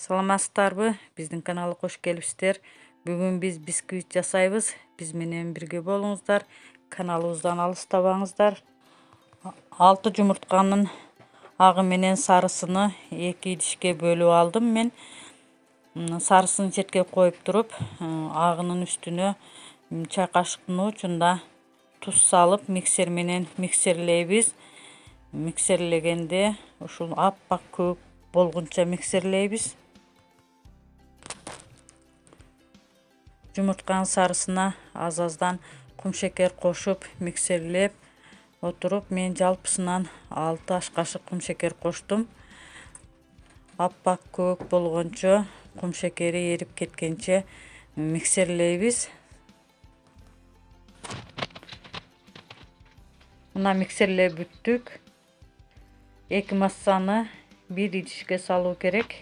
Саламатсыздарбы? Биздин каналга кош келипсиздер. Бүгүн биз бисквит жасайбыз. Биз менен бирге болуңуздар. Каналыбыздан алыстабаңыздар. 6 жумуртканын агы менен сарысыны 2 идишке бөлүп алдым мен. Сарысын четке коюп туруп, агынын үстүнө чай кашыктын учунда туз салып, миксер менен миксерлейбиз. Миксерлегенде ушул аппак көк болгунча миксерлейбиз. Жумуртканын сарысына аз-аздан кум шекер кошуп, миксерлеп отуруп, мен жалпысынан 6 аш кашык кум шекер коштум. Аппак көк болгончо, кум шекери эрип кеткенче миксерлейбиз. Мына миксерлеп бүттүк. 2 массаны 1 идишке салуу керек.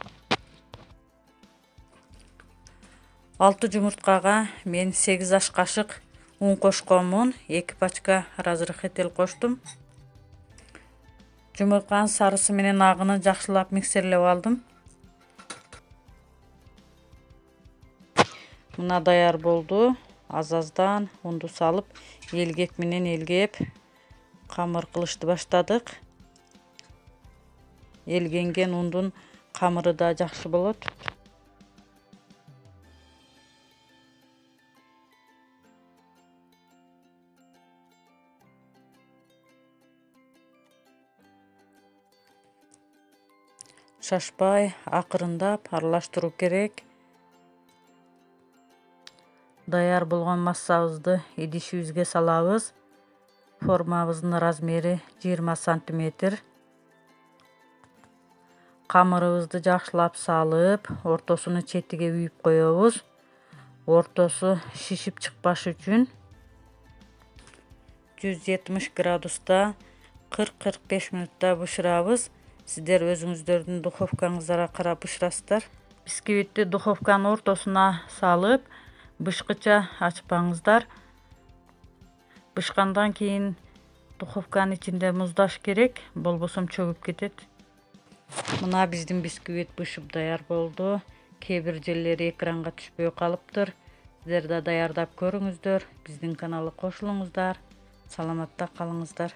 6 жумурткага мен 8 аш кашык un кошконмун. 2 пачка разрыхитель коштум. Жумуртканын сарысы менен агыны жакшылап миксерлеп алдым. Мына даяр болду. Аз-аздан унду салып, элгек менен элгеп камыр кылышты баштадык. Элгенген ундун камыры да жакшы болот. Шашпай, акырындап аралаштыруу керек. Даяр болгон массабызды идишибизге салабыз. Формабыздын размери 20 сантиметр. Камырыбызды жакшылап салып, ортосуну четиге үйүп коебуз. Ортосу шишип чыкпаш үчүн 170 градуста 40-45 минутта бышырабыз. Сиздер өзүңүздөрдүн духовкаңыздарга карап бышырасыздар. Бисквитти духовканын ортосуна салып, бышкыча ачпаңыздар. Бышкандан кийин духовканын ичинде муздаш керек, болбосо чөгүп кетет. Мына биздин бисквит бышып даяр болду. Кээ бир жерлери экранга түшпөй калыптыр. Сиздер да даярдап көрүңүздөр. Биздин каналга кошулуңуздар. Саламатта калыңыздар.